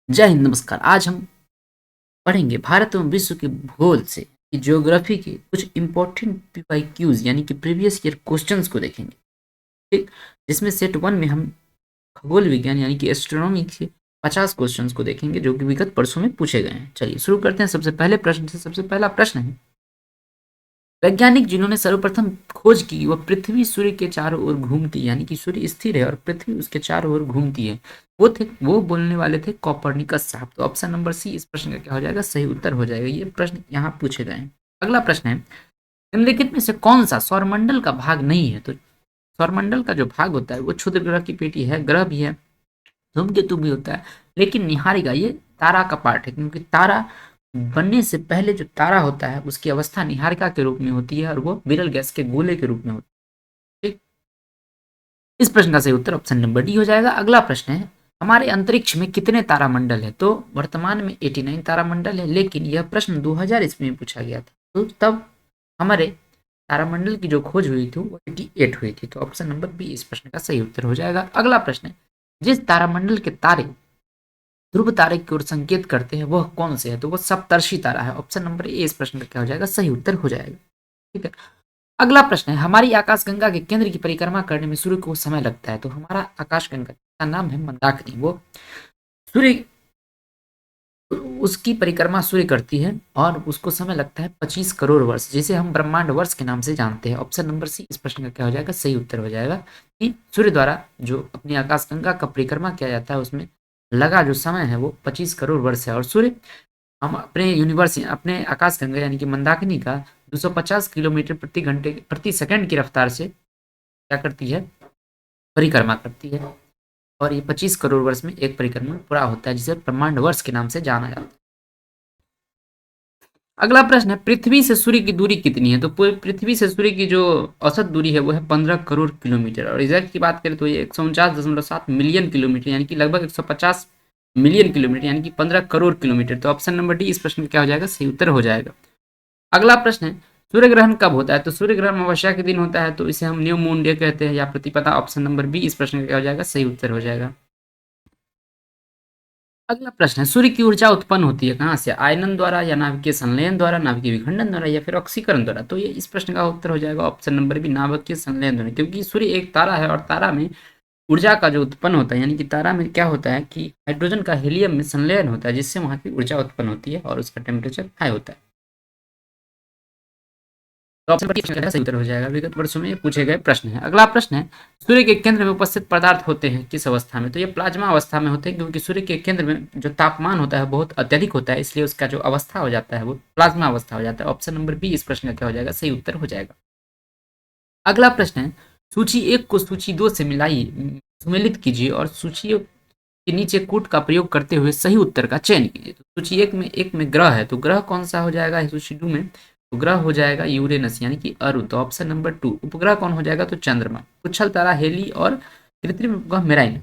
जय हिंद, नमस्कार। आज हम पढ़ेंगे भारत एवं विश्व के भूगोल से कि ज्योग्राफी के कुछ इंपॉर्टेंट पीवाईक्यूज यानी कि प्रीवियस ईयर क्वेश्चंस को देखेंगे। ठीक, जिसमें सेट वन में हम खगोल विज्ञान यानी कि एस्ट्रोनॉमी के 50 क्वेश्चंस को देखेंगे जो कि विगत वर्षों में पूछे गए हैं। चलिए शुरू करते हैं सबसे पहले प्रश्न से। सबसे पहला प्रश्न है, वैज्ञानिक जिन्होंने सर्वप्रथम खोज की वह पृथ्वी सूर्य के चारों ओर घूमती यानी कि सूर्य स्थिर है और पृथ्वी उसके चारों ओर घूमती है, वो बोलने वाले थे कॉपरनिकस साहब। तो ऑप्शन नंबर सी इस प्रश्न का क्या हो जाएगा, सही उत्तर हो जाएगा। ये प्रश्न यहाँ पूछे गए हैं। अगला प्रश्न है, निम्नलिखित में से कौन सा सौरमंडल का भाग नहीं है? तो सौरमंडल का जो भाग होता है वो क्षुद्र ग्रह की पेटी है, ग्रह भी है, धूमकेतु भी होता है, लेकिन निहारिका ये तारा का पार्ट है, क्योंकि तारा बनने से पहले जो तारा होता है उसकी अवस्था निहारिका के रूप में होती है और वो विरल गैस के गोले के रूप में होती है। ठीक, इस प्रश्न का सही उत्तर ऑप्शन नंबर डी हो जाएगा। अगला प्रश्न है, हमारे अंतरिक्ष में कितने तारामंडल है? तो वर्तमान में 89 तारामंडल है, लेकिन यह प्रश्न 2000 ईस्वी में पूछा गया था, तो तब हमारे तारामंडल की जो खोज हुई थी वो 88 हुई थी। तो ऑप्शन नंबर बी इस प्रश्न का सही उत्तर हो जाएगा। अगला प्रश्न है, जिस तारामंडल के तारे ध्रुव तारे की ओर संकेत करते हैं वह कौन से है? तो वो सप्तर्षि तारा है। ऑप्शन नंबर ए इस प्रश्न का क्या हो जाएगा, सही उत्तर हो जाएगा। ठीक है, अगला प्रश्न है, हमारी आकाशगंगा के केंद्र की परिक्रमा करने में सूर्य को समय लगता है? तो हमारा आकाशगंगा का नाम है मंदाकिनी, वो सूर्य उसकी परिक्रमा सूर्य करती है और उसको समय लगता है 25 करोड़ वर्ष, जिसे हम ब्रह्मांड वर्ष के नाम से जानते हैं। ऑप्शन नंबर सी इस प्रश्न का क्या हो जाएगा, सही उत्तर हो जाएगा कि सूर्य द्वारा जो अपनी आकाशगंगा का परिक्रमा किया जाता है उसमें लगा जो समय है वो 25 करोड़ वर्ष है। और सूर्य हम अपने यूनिवर्स अपने आकाशगंगा यानी कि मंदाकिनी का 250 किलोमीटर प्रति घंटे प्रति सेकंड की रफ्तार से क्या करती है, परिक्रमा करती है, और ये 25 करोड़ वर्ष में एक परिक्रमण पूरा होता है, जिसे ब्रह्मांड वर्ष के नाम से जाना जाता है। अगला प्रश्न है, पृथ्वी से सूर्य की दूरी कितनी है? तो पृथ्वी से सूर्य की जो औसत दूरी है वो है 15 करोड़ किलोमीटर, और इजराइल की बात करें तो ये 149.7 मिलियन किलोमीटर यानी कि लगभग 150 मिलियन किलोमीटर यानी कि 15 करोड़ किलोमीटर। तो ऑप्शन नंबर डी इस प्रश्न का क्या हो जाएगा, सही उत्तर हो जाएगा। अगला प्रश्न है, सूर्य ग्रहण कब होता है? तो सूर्य ग्रहण अमावस्या के दिन होता है, तो इसे हम न्यू मून डे कहते हैं या प्रतिपदा। ऑप्शन नंबर बी इस प्रश्न का क्या हो जाएगा, सही उत्तर हो जाएगा। अगला प्रश्न है, सूर्य की ऊर्जा उत्पन्न होती है कहाँ से? आयनन द्वारा या नाभिकीय संलयन द्वारा, नाभिकीय विखंडन द्वारा या फिर ऑक्सीकरण द्वारा? तो ये इस प्रश्न का उत्तर हो जाएगा ऑप्शन नंबर बी, नाभिकीय संलयन द्वारा, क्योंकि सूर्य एक तारा है और तारा में ऊर्जा का जो उत्पन्न होता है यानी कि तारा में क्या होता है कि हाइड्रोजन का हीलियम में संलयन होता है, जिससे वहां की ऊर्जा उत्पन्न होती है और उसका टेम्परेचर हाई होता है। तो ऑप्शन नंबर सही उत्तर हो जाएगा। विगत वर्षों में पूछे गए प्रश्न है। अगला प्रश्न है, सूर्य के केंद्र में उपस्थित पदार्थ होते हैं किस अवस्था में? तो ये प्लाज्मा अवस्था में होते हैं, क्योंकि सूर्य के केंद्र में जो तापमान होता है बहुत अत्यधिक होता है, इसलिए उसका जो अवस्था हो जाता है वो प्लाज्मा अवस्था हो जाता है। ऑप्शन नंबर बी इस प्रश्न का क्या हो जाएगा, सही उत्तर हो जाएगा। अगला प्रश्न है, सूची एक को सूची दो से मिलाई सुमेलित कीजिए और सूची के नीचे कूट का प्रयोग करते हुए सही उत्तर का चयन कीजिए। तो सूची एक में ग्रह है, तो ग्रह कौन सा हो जाएगा सूची दो में? तो ग्रह हो जाएगा यूरेनस यानी कि अरुण। तो ऑप्शन नंबर टू। उपग्रह कौन हो जाएगा? तो चंद्रमा, उच्छल तारा हेली और कृत्रिम उपग्रह मेराइन।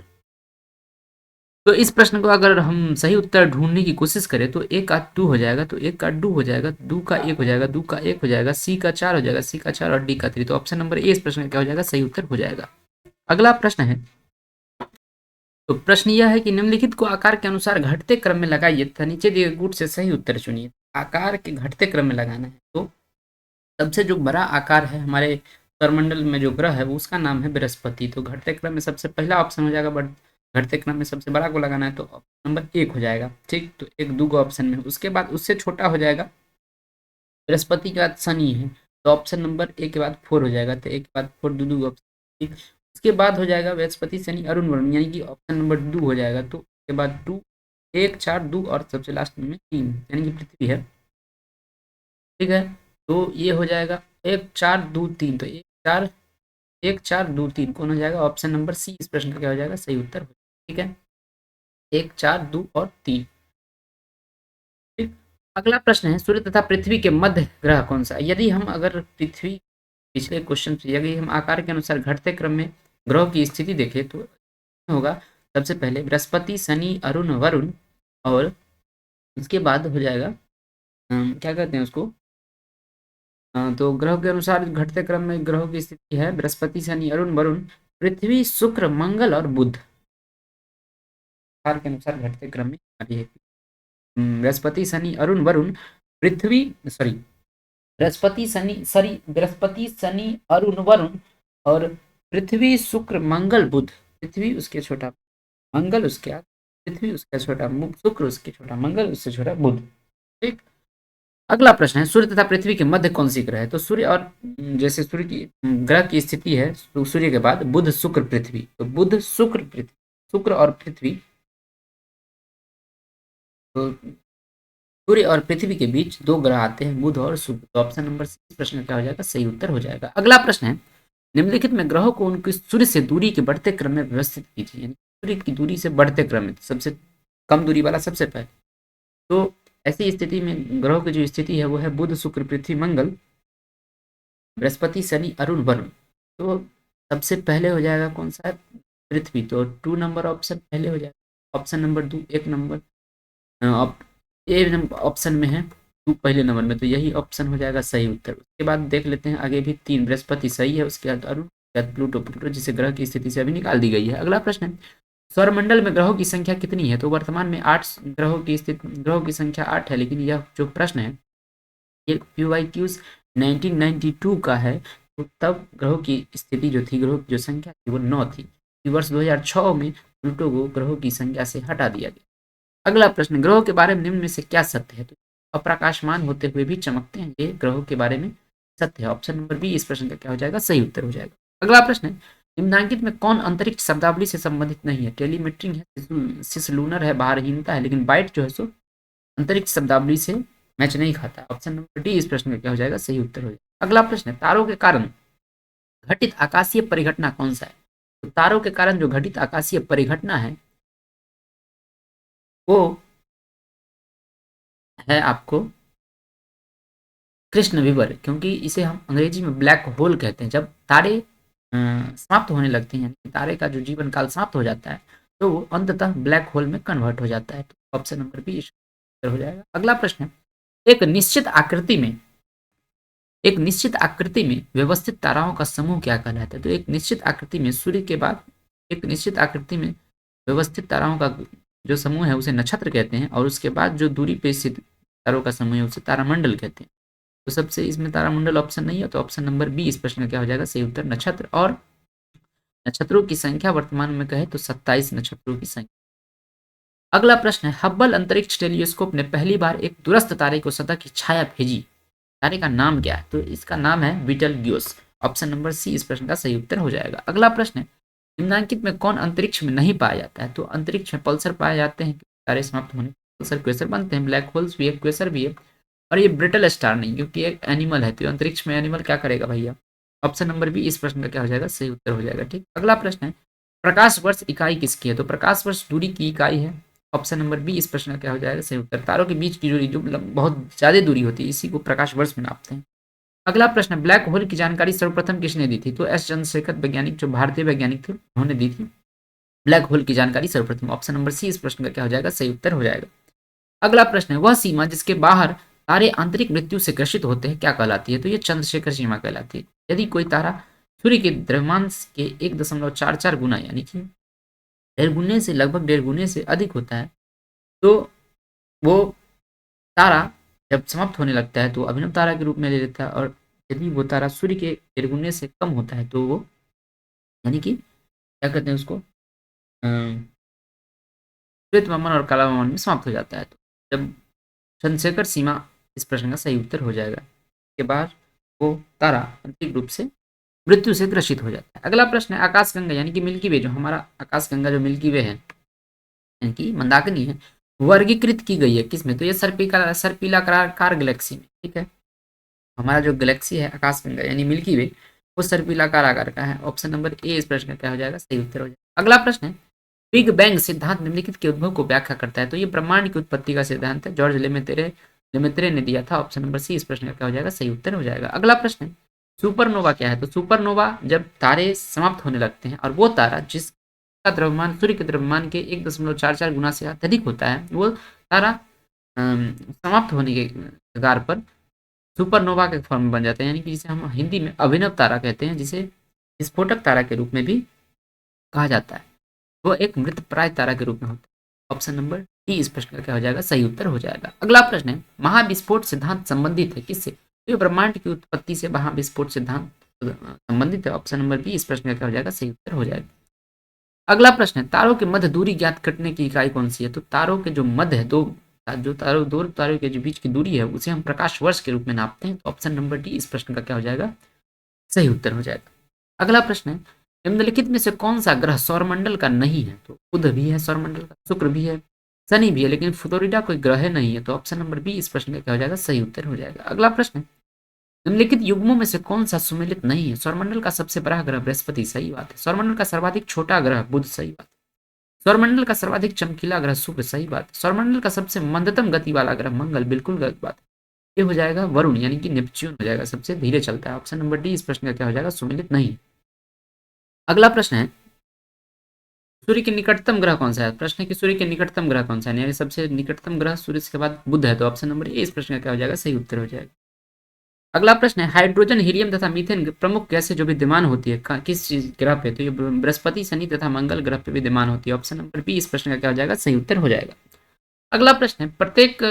तो इस प्रश्न को अगर हम सही उत्तर ढूंढने की कोशिश करें तो एक का टू हो जाएगा, तो एक का टू हो जाएगा, दो का एक हो जाएगा, दो का एक हो जाएगा, सी का चार हो जाएगा, सी का चार और डी का थ्री। तो ऑप्शन नंबर ए इस प्रश्न का क्या हो जाएगा, सही उत्तर हो जाएगा। अगला प्रश्न है, तो प्रश्न यह है कि निम्नलिखित को आकार के अनुसार घटते क्रम में लगाइए तथा नीचे दिए गए गुट से सही उत्तर चुनिए। आकार के घटते क्रम में लगाना है, तो सबसे जो बड़ा आकार है हमारे सौरमंडल में जो ग्रह है वो उसका नाम है बृहस्पति। तो घटते क्रम में सबसे पहला ऑप्शन हो जाएगा, बट घटते क्रम में सबसे बड़ा को लगाना है तो ऑप्शन नंबर एक हो जाएगा। ठीक, तो एक दो ऑप्शन में, उसके बाद उससे छोटा हो जाएगा बृहस्पति के बाद शनि है, तो ऑप्शन नंबर ए के बाद फोर हो जाएगा, तो एक के बाद फोर, दो ऑप्शन। ठीक, उसके बाद हो जाएगा बृहस्पति शनि अरुण वरुण यानी कि ऑप्शन नंबर दो हो जाएगा, तो उसके बाद टू, एक चार दो और सबसे लास्ट में तीन यानी कि पृथ्वी है। ठीक है, तो ये हो जाएगा एक चार दो तीन, तो एक चार दो तीन कौन हो जाएगा, ऑप्शन नंबर सी इस प्रश्न का क्या हो जाएगा, सही उत्तर हो जाएगा। ठीक है, एक चार दो और तीन। ठीक, अगला प्रश्न है, सूर्य तथा पृथ्वी के मध्य ग्रह कौन सा है? यदि हम अगर पृथ्वी पिछले क्वेश्चन से यदि हम आकार के अनुसार घटते क्रम में ग्रहों की स्थिति देखें तो होगा सबसे पहले बृहस्पति शनि अरुण वरुण, और उसके बाद हो जाएगा क्या कहते हैं उसको, तो ग्रहों के अनुसार घटते क्रम में ग्रहों की स्थिति है बृहस्पति शनि अरुण वरुण, पृथ्वी शुक्र मंगल और बुध। आकार के अनुसार घटते क्रम में आती है। बृहस्पति शनि अरुण वरुण पृथ्वी सॉरी बृहस्पति शनि अरुण वरुण और पृथ्वी शुक्र मंगल बुध। पृथ्वी उसके छोटा मंगल उसके आगे, पृथ्वी उसका छोटा शुक्र उसके छोटा मंगल उससे छोटा बुध। ठीक। अगला प्रश्न है सूर्य तथा पृथ्वी के मध्य कौन सी ग्रह है? तो सूर्य और जैसे सूर्य की ग्रह की स्थिति है, तो सूर्य के बाद बुध शुक्र पृथ्वी, तो बुध शुक्र पृथ्वी, शुक्र और पृथ्वी, तो सूर्य और पृथ्वी के बीच दो ग्रह आते हैं, बुध और शुक्र। तो ऑप्शन नंबर सी इस प्रश्न का क्या हो जाएगा? सही उत्तर हो जाएगा। अगला प्रश्न है निम्नलिखित में ग्रहों को उनकी सूर्य से दूरी के बढ़ते क्रम में व्यवस्थित कीजिए। यानी सूर्य की दूरी से बढ़ते क्रम में सबसे कम दूरी वाला सबसे पहले। तो ऐसी स्थिति में ग्रहों की जो स्थिति है वो है बुध शुक्र पृथ्वी मंगल बृहस्पति शनि अरुण वरुण। तो सबसे पहले हो जाएगा कौन सा है? पृथ्वी। तो 2 नंबर ऑप्शन पहले हो जाएगा। Option number 2 1 number A number option में है, 2 पहले नंबर में, तो यही ऑप्शन हो जाएगा सही उत्तर। उसके बाद देख लेते हैं आगे भी 3 बृहस्पति सही है, उसके बाद अरुण, उसके बाद प्लूटो, प्लूटो जिसे ग्रह की स्थिति से अभी निकाल दी गई है। अगला प्रश्न है सौरमंडल में ग्रहों की संख्या कितनी है? तो वर्तमान में 8 ग्रहों की संख्या 8 है, लेकिन यह जो प्रश्न है ये PYQs 1992 का है। तो तब ग्रहों की स्थिति जो थी, ग्रहों की जो संख्या थी वो 9 थी। वर्ष 2006 में प्लूटो को ग्रहों की संख्या से हटा दिया गया। अगला प्रश्न ग्रहों के बारे में निम्न में से क्या सत्य है? तो अप्रकाशमान होते हुए भी चमकते हैं, ये ग्रहों के बारे में सत्य है। ऑप्शन नंबर बी इस प्रश्न का क्या हो जाएगा? सही उत्तर हो जाएगा। अगला प्रश्न है निम्नांकित में कौन अंतरिक्ष शब्दावली से संबंधित नहीं है? टेलीमेट्रिक है, सिसलूनर है, भारहीनता है, लेकिन बाइट जो है सो अंतरिक्ष शब्दावली से मैच नहीं खाता। ऑप्शन नंबर डी इस प्रश्न का क्या हो जाएगा? सही उत्तर हो जाएगा। अगला प्रश्न है तारों के कारण घटित आकाशीय परिघटना कौन सा है? तो तारों के कारण जो घटित आकाशीय परिघटना है वो है आपको कृष्ण विवर, क्योंकि इसे हम अंग्रेजी में ब्लैक होल कहते हैं। जब तारे समाप्त होने लगते हैं, यानी तारे का जो जीवन काल समाप्त हो जाता है, तो वो अंततः ब्लैक होल में कन्वर्ट हो जाता है। तो ऑप्शन नंबर बी हो जाएगा। अगला प्रश्न है एक निश्चित आकृति में व्यवस्थित ताराओं का समूह क्या कहलाता है? तो एक निश्चित आकृति में सूर्य के बाद एक निश्चित आकृति में व्यवस्थित ताराओं का जो समूह है उसे नक्षत्र कहते हैं, और उसके बाद जो दूरी पे स्थित तारों का समूह है उसे तारामंडल कहते हैं। तो सबसे इसमें तारामंडल ऑप्शन नहीं है, तो ऑप्शन नंबर बी इस प्रश्न का क्या हो जाएगा? सही उत्तर नक्षत्र। और नक्षत्रों की संख्या वर्तमान में कहे तो 27 नक्षत्रों की संख्या। अगला प्रश्न है हब्बल अंतरिक्ष टेलीस्कोप ने पहली बार एक दूरस्थ तारे को सतह की छाया भेजी, तारे का नाम क्या है? तो इसका नाम है बीटलग्यूस। ऑप्शन नंबर सी इस प्रश्न का सही उत्तर हो जाएगा। अगला प्रश्न है निम्नांकित में कौन अंतरिक्ष में नहीं पाया जाता है? तो अंतरिक्ष में पल्सर पाए जाते हैं, तारे समाप्त होने पल्सर क्वेसर बनते हैं, ब्लैक होल्स भी है, क्वेसर भी है, और ये ब्रिटल स्टार नहीं, क्योंकि एक एनिमल है। तो अंतरिक्ष में एनिमल क्या करेगा भैया? ऑप्शन नंबर बी इस प्रश्न का क्या हो जाएगा? सही उत्तर हो जाएगा। ठीक। अगला प्रश्न है प्रकाश वर्ष इकाई किसकी है? तो प्रकाश वर्ष दूरी की इकाई है। ऑप्शन नंबर बी इस प्रश्न का क्या हो जाएगा? सही उत्तर। तारों के बीच की दूरी जो बहुत ज्यादा दूरी होती है इसी को प्रकाश वर्ष में नापते हैं। अगला प्रश्न ब्लैक होल की जानकारी सर्वप्रथम किसने दी थी? तो एस चंद्रशेखर वैज्ञानिक जो भारतीय वैज्ञानिक थे उन्होंने दी थी ब्लैक होल की जानकारी सर्वप्रथम। ऑप्शन नंबर सी इस प्रश्न का क्या हो जाएगा? सही उत्तर हो जाएगा। अगला प्रश्न है वह सीमा जिसके बाहर तारे आंतरिक मृत्यु से ग्रसित होते हैं क्या कहलाती है? तो ये चंद्रशेखर सीमा कहलाती है। यदि कोई तारा सूर्य के द्रव्यमान के 1.44 गुना यानी कि 1.5 गुने से अधिक होता है, तो वो तारा जब समाप्त होने लगता है तो अभिनव तारा के रूप में ले लेता है, और यदि वो तारा सूर्य के 1.5 से कम होता है तो वो यानी कि क्या कहते हैं उसको श्वेत वमन और काला वमन में समाप्त हो जाता है। तो जब चंद्रशेखर सीमा इस प्रश्न का सही उत्तर हो जाएगा। इसके बाद वो तारा आंतरिक रूप से मृत्यु से ग्रसित हो जाता है। अगला प्रश्न है आकाशगंगा यानी कि मिल्की वे, जो हमारा आकाशगंगा जो मिल्की वे है यानी कि मंदाकिनी है, वर्गीकृत की गई है किसमें? तो ये सर्पिलाकार गैलेक्सी में। ठीक है, हमारा जो गैलेक्सी है आकाशगंगा यानी मिल्की वे वो सर्पिलाकार आकार का है। ऑप्शन नंबर ए इस प्रश्न का क्या हो जाएगा? सही उत्तर हो जाएगा। अगला प्रश्न है बिग बैंग सिद्धांत निम्नलिखित के उद्भव को व्याख्या करता है। तो ये ब्रह्मांड की उत्पत्ति का सिद्धांत है, जॉर्ज लेमेत्रे ने दिया था। ऑप्शन नंबर सी इस प्रश्न का क्या हो जाएगा? सही उत्तर हो जाएगा। अगला प्रश्न है सुपरनोवा क्या है? तो सुपरनोवा जब तारे समाप्त होने लगते हैं और वो तारा जिसका द्रव्यमान सूर्य के द्रव्यमान के 1.44 गुना से अत्यधिक होता है वो तारा समाप्त होने के कगार पर सुपरनोवा के फॉर्म में बन जाते हैं, यानी कि जिसे हम हिंदी में अभिनव तारा कहते हैं, जिसे विस्फोटक तारा के रूप में भी कहा जाता है। वो एक मृतप्राय तारा के रूप में होता है। ऑप्शन नंबर डी इस प्रश्न का क्या हो जाएगा, सही उत्तर हो जाएगा। अगला प्रश्न है, महाविस्फोट सिद्धांत संबंधित है किससे? तो ये ब्रह्मांड की उत्पत्ति से महाविस्फोट सिद्धांत संबंधित है। ऑप्शन नंबर बी इस प्रश्न का क्या हो जाएगा, सही उत्तर हो जाएगा। अगला प्रश्न है, तारों के मध्य दूरी ज्ञात करने की इकाई कौन सी है? तो तारों के जो मध्य है, दो तारों के जो बीच की दूरी है उसे हम प्रकाश वर्ष के रूप में नापते हैं। तो ऑप्शन नंबर डी इस प्रश्न का क्या हो जाएगा, सही उत्तर हो जाएगा। अगला प्रश्न है, निम्नलिखित में से कौन सा ग्रह सौरमंडल का नहीं है? तो बुध भी है सौरमंडल का, शुक्र भी है, शनि भी है, लेकिन फ्लोरिडा कोई ग्रह नहीं है। तो ऑप्शन नंबर बी इस प्रश्न का क्या हो जाएगा, सही उत्तर हो जाएगा। अगला प्रश्न है, निम्नलिखित युग्मों में से कौन सा सुमेलित नहीं है? सौरमंडल का सबसे बड़ा ग्रह बृहस्पति, सही बात है। सौरमंडल का सर्वाधिक छोटा ग्रह बुध, सही बात है। सौरमंडल का सर्वाधिक चमकीला ग्रह शुक्र, सही बात है। सौरमंडल का सबसे मंदतम गति वाला ग्रह मंगल, बिल्कुल गलत बात है। ये हो जाएगा वरुण यानी कि नेपच्यून हो जाएगा, सबसे धीरे चलता है। ऑप्शन नंबर डी इस प्रश्न का क्या हो जाएगा, सुमेलित नहीं। अगला प्रश्न है, सूर्य के निकटतम ग्रह कौन सा है? प्रश्न है कि सूर्य के निकटतम ग्रह कौन सा है, यानी सबसे निकटतम ग्रह सूर्य के बाद बुध है। तो ऑप्शन नंबर ए इस प्रश्न का क्या हो जाएगा, सही उत्तर हो जाएगा। अगला प्रश्न है, हाइड्रोजन, हीलियम तथा मीथेन प्रमुख गैसें जो विद्यमान होती है किस चीज ग्रह पे? तो ये बृहस्पति, शनि तथा मंगल ग्रह पे विद्यमान होती है। ऑप्शन नंबर बी इस प्रश्न का क्या हो जाएगा, सही उत्तर हो जाएगा। अगला प्रश्न है, प्रत्येक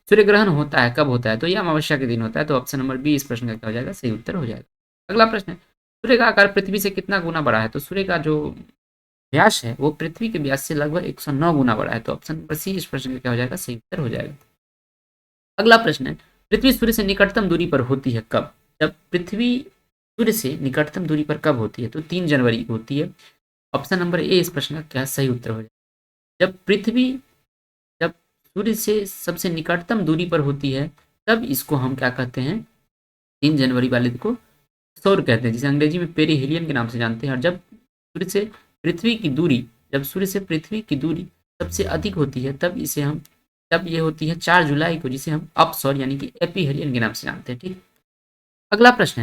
सूर्य ग्रहण होता है कब होता है? तो ये अमावस्या के दिन होता है। तो ऑप्शन नंबर बी इस प्रश्न का क्या हो जाएगा, सही उत्तर हो जाएगा। अगला प्रश्न है, सूर्य का आकार पृथ्वी से कितना गुना बड़ा है? तो सूर्य का जो व्यास है वो पृथ्वी के व्यास से लगभग 109 गुना बड़ा है। तो ऑप्शन नंबर सी इस प्रश्न का क्या हो जाएगा, सही उत्तर हो जाएगा। अगला प्रश्न है, पृथ्वी सूर्य से निकटतम दूरी पर होती है कब? जब पृथ्वी सूर्य से निकटतम दूरी पर कब होती है? तो 3 जनवरी को होती है। ऑप्शन नंबर ए इस प्रश्न का क्या सही उत्तर हो जाएगा। जब सूर्य से सबसे निकटतम दूरी पर होती है तब इसको हम क्या कहते हैं, 3 जनवरी वाले को सौर कहते हैं, जिसे अंग्रेजी में पेरीहेलियन के नाम से जानते हैं। और सूर्य से पृथ्वी की दूरी जब सूर्य से पृथ्वी की दूरी सबसे अधिक होती है तब ये होती है 4 जुलाई को, जिसे हम अपसौर यानी कि एपीहेलियन के नाम से जानते हैं। ठीक। अगला प्रश्न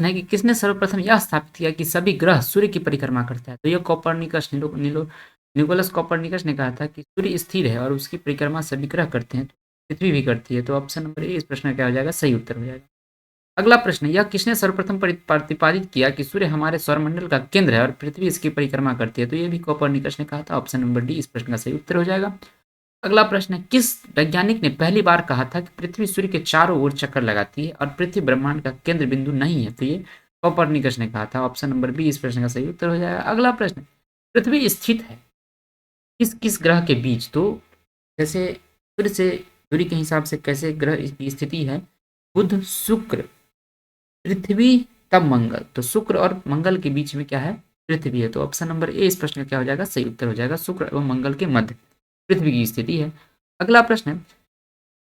है कि किसने सर्वप्रथम यह स्थापित किया कि सभी ग्रह सूर्य की परिक्रमा करता है? तो यह कोपरनिकस निकोलस कोपरनिकस ने कहा था कि सूर्य स्थिर है और उसकी परिक्रमा सभी ग्रह करते हैं, तो पृथ्वी भी करती है। तो ऑप्शन नंबर ए इस प्रश्न का क्या हो जाएगा, सही उत्तर हो जाएगा। अगला प्रश्न है, यह किसने सर्वप्रथम प्रतिपादित किया कि सूर्य हमारे सौरमंडल का केंद्र है और पृथ्वी इसकी परिक्रमा करती है? तो ये भी कोपरनिकस ने कहा था। ऑप्शन नंबर डी इस प्रश्न का सही उत्तर हो जाएगा। अगला प्रश्न है, किस वैज्ञानिक ने पहली बार कहा था कि पृथ्वी सूर्य के चारों ओर चक्कर लगाती है और पृथ्वी ब्रह्मांड का केंद्र बिंदु नहीं है? तो ये कोपरनिकस ने कहा था। ऑप्शन नंबर बी इस प्रश्न का सही उत्तर हो जाएगा। अगला प्रश्न, पृथ्वी स्थित है किस किस ग्रह के बीच? तो जैसे सूर्य से दूरी के हिसाब से कैसे ग्रह की स्थिति है, बुध, शुक्र, पृथ्वी, तब मंगल। तो शुक्र और मंगल के बीच में क्या है, पृथ्वी है। तो ऑप्शन नंबर ए इस प्रश्न का क्या हो जाएगा, सही उत्तर हो जाएगा। शुक्र एवं मंगल के मध्य पृथ्वी की स्थिति है। अगला प्रश्न है,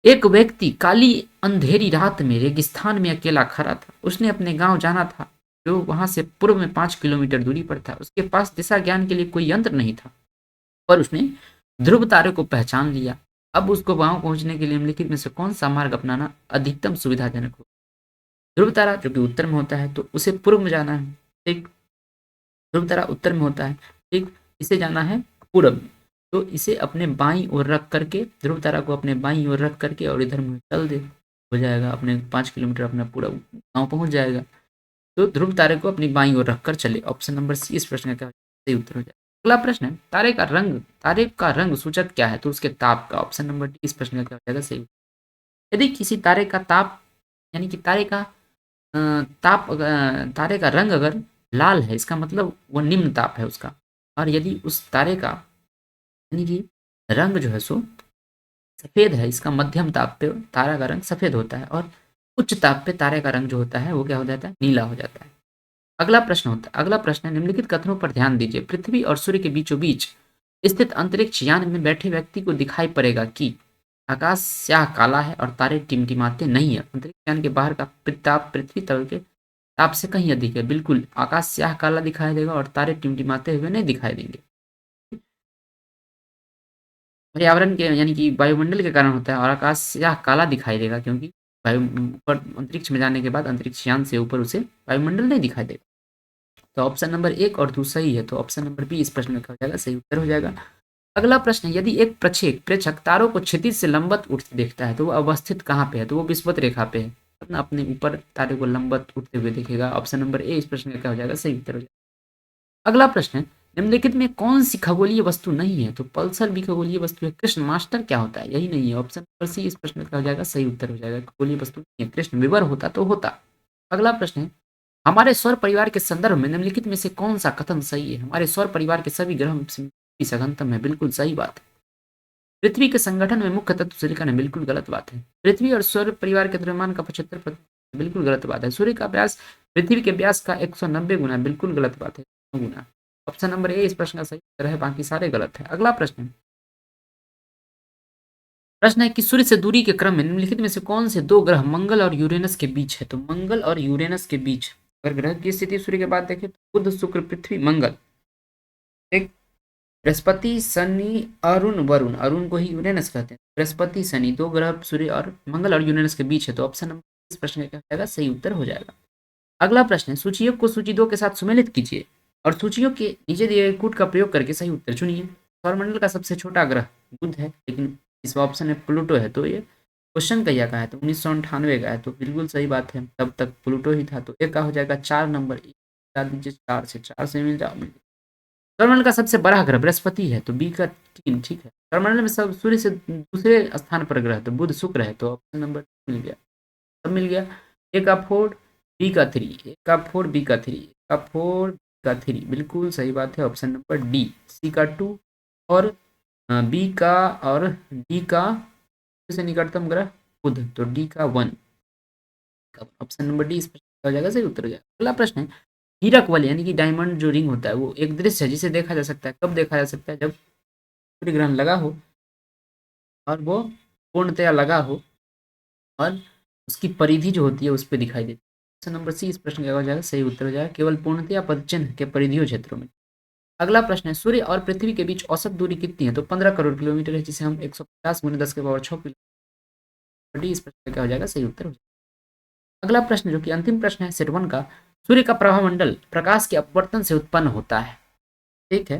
एक व्यक्ति काली अंधेरी रात में रेगिस्तान में अकेला खड़ा था। उसने अपने गांव जाना था जो वहां से पूर्व में 5 किलोमीटर दूरी पर था। उसके पास दिशा ज्ञान के लिए कोई यंत्र नहीं था पर उसने ध्रुव तारे को पहचान लिया। अब उसको गांव पहुंचने के लिए निम्नलिखित में से कौन सा मार्ग अपनाना अधिकतम सुविधाजनक हो? ध्रुव तारा जो कि उत्तर में होता है तो उसे पूर्व में जाना है। ठीक। ध्रुव तारा उत्तर में होता है। ठीक। इसे जाना है पूर्व में, तो इसे अपने बाईं ओर रख करके, ध्रुव तारा को अपने बाईं ओर रख करके और इधर मुंह चल दे, हो जाएगा अपने 5 किलोमीटर अपना पूरा गाँव पहुंच जाएगा। तो ध्रुव तारे को अपनी बाईं ओर रखकर चले। ऑप्शन नंबर सी इस प्रश्न का सही उत्तर हो जाएगा। अगला प्रश्न है, तारे का रंग सूचक क्या है? तो उसके ताप का। ऑप्शन नंबर डी इस प्रश्न का क्या हो जाएगा, सही। यदि किसी तारे का ताप यानी कि तारे का रंग अगर लाल है, इसका मतलब वो निम्न ताप है उसका। और यदि उस तारे का यानी कि रंग जो है सो सफेद है, इसका मध्यम ताप पे तारा का रंग सफेद होता है और उच्च ताप पे तारे का रंग जो होता है वो क्या हो जाता है, नीला हो जाता है। अगला प्रश्न है, निम्नलिखित कथनों पर ध्यान दीजिए। पृथ्वी और सूर्य के बीचों बीच स्थित अंतरिक्ष यान में बैठे व्यक्ति को दिखाई पड़ेगा कि आकाश स्याह काला है और तारे टिमटिमाते नहीं है। अंतरिक्ष यान के बाहर का ताप पृथ्वी तल के ताप से कहीं अधिक है। बिल्कुल, आकाश स्याह काला दिखाई देगा और तारे टिमटिमाते हुए नहीं दिखाई देंगे। पर्यावरण के यानी कि वायुमंडल के कारण होता है और आकाश स्याह काला दिखाई देगा क्योंकि वायु ऊपर अंतरिक्ष में जाने के बाद अंतरिक्ष यान से ऊपर उसे वायुमंडल नहीं दिखाई देगा। तो ऑप्शन नंबर 1 और 2 सही है। तो ऑप्शन नंबर बी इस प्रश्न का हो जाएगा, सही उत्तर हो जाएगा। अगला प्रश्न है, यदि एक प्रेक्षक तारों को क्षितिज से लंबवत उठते देखता है तो वो अवस्थित कहाँ पे है? तो वो विषुवत रेखा पे है। अपना अपने ऊपर तारे को लंबवत उठते हुए देखेगा। ऑप्शन नंबर ए इस प्रश्न का क्या हो जाएगा, सही उत्तर हो जाएगा। अगला प्रश्न है, निम्नलिखित में कौन सी खगोलीय वस्तु नहीं है? तो पल्सर भी खगोलीय वस्तु है। कृष्ण मास्टर क्या होता है? यही नहीं है। ऑप्शन नंबर सी इस प्रश्न का हो जाएगा, सही उत्तर हो जाएगा। खगोलीय वस्तु नहीं है। कृष्ण विवर होता तो होता। अगला प्रश्न है, हमारे सौर परिवार के संदर्भ में निम्नलिखित में से कौन सा कथन सही है? हमारे सौर परिवार के सभी ग्रह सघनतम है, बिल्कुल सही बात है। पृथ्वी के संगठन में मुख्य तत्व सिलिकॉन है, बिल्कुल गलत बात है। पृथ्वी और सौर परिवार के द्रव्यमान का 75%, बिल्कुल गलत बात है। सूर्य का व्यास पृथ्वी के व्यास का 190 गुना, बिल्कुल गलत बात है, 100 गुना। ऑप्शन नंबर ए इस प्रश्न का सही उत्तर है, बाकी सारे गलत है। अगला प्रश्न है कि सूर्य से दूरी के क्रम में निम्नलिखित में से कौन से दो ग्रह मंगल और यूरेनस के बीच है? तो मंगल और यूरेनस के बीच अगर ग्रह की स्थिति सूर्य के बाद देखें तो बुध शुक्र पृथ्वी मंगल, एक बृहस्पति शनि अरुण वरुण, अरुण को ही यूरेनस कहते हैं। बृहस्पति शनि दो ग्रह सूर्य और मंगल और यूरेनस के बीच है, तो ऑप्शन नंबर इस प्रश्न का क्या हो जाएगा, सही उत्तर हो जाएगा। अगला प्रश्न है, सूचियों को सूची 2 के साथ सुमेलित कीजिए और सूचियों के नीचे दिए गए कूट का प्रयोग करके सही उत्तर चुनिए। सौरमंडल का सबसे छोटा ग्रह बुध है, लेकिन इस ऑप्शन में प्लूटो है, तो ये क्वेश्चन कहिया का है, तो 1998 का है, तो बिल्कुल सही बात है, तब तक प्लूटो ही था। तो एक का हो जाएगा 4 नंबर, डाल दीजिए 4 से मिल जाओ। सौरमंडल का सबसे बड़ा ग्रह बृहस्पति है, तो बी का 3 ठीक है। सौरमंडल में सब सूर्य से दूसरे स्थान पर ग्रह तो बुध शुक्र है, तो ऑप्शन नंबर मिल गया, सब मिल गया। ए का 4 बी का 3, ए का 4 बी का 3, ए का 4 बी का 3, बिल्कुल सही बात है। Option number D. सी का 2 और बी का और डी का से निकटतम ग्रह बुध, तो डी का 1, ऑप्शन नंबर डी इस प्रश्न का हो जाएगा, सही उत्तर हो जाएगा। अगला प्रश्न है, हीरक वलय यानी कि डायमंड जो रिंग होता है वो एक दृश्य है जिसे देखा जा सकता है, कब देखा जा सकता है? जब सूर्य ग्रहण लगा हो और वो पूर्णतया लगा हो और उसकी परिधि जो होती है उस पर दिखाई देती है। ऑप्शन नंबर सी इस प्रश्न का हो जाएगा, सही उत्तर हो जाएगा, केवल पूर्णतया पदचिन्ह के परिधियों क्षेत्रों में। अगला प्रश्न है, सूर्य और पृथ्वी के बीच औसत दूरी कितनी है? तो 15 करोड़ किलोमीटर है, जिसे हम 150 गुने 10 के पावर 6 किलोमीटर, इस प्रश्न का क्या हो जाएगा, सही उत्तर हो जाएगा। अगला प्रश्न जो कि अंतिम प्रश्न है सेट 1 का, सूर्य का प्रभामंडल प्रकाश के अपवर्तन से उत्पन्न होता है, ठीक है,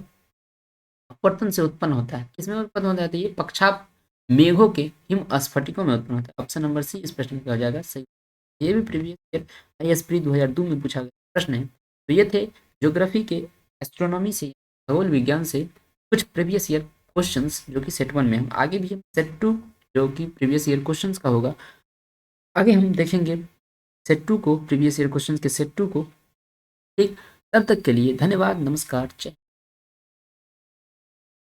अपवर्तन से उत्पन्न होता है, किसमें उत्पन्न होता है? तो ये पक्षाप मेघों के हिम स्फटिकों में उत्पन्न होता है। ऑप्शन नंबर सी इस प्रश्न का हो जाएगा, सही। ये भी प्रीवियस ईयर आईएएस प्री 2002 में पूछा गया प्रश्न है। तो ये थे ज्योग्राफी के, एस्ट्रोनॉमी से, खगोल विज्ञान से कुछ प्रीवियस ईयर क्वेश्चंस जो कि सेट 1 में। हम आगे भी हम सेट 2 जो कि प्रीवियस ईयर क्वेश्चंस का होगा, आगे हम देखेंगे सेट 2 को, प्रीवियस ईयर क्वेश्चंस के सेट 2 को। ठीक, तब तक के लिए धन्यवाद, नमस्कार, जय।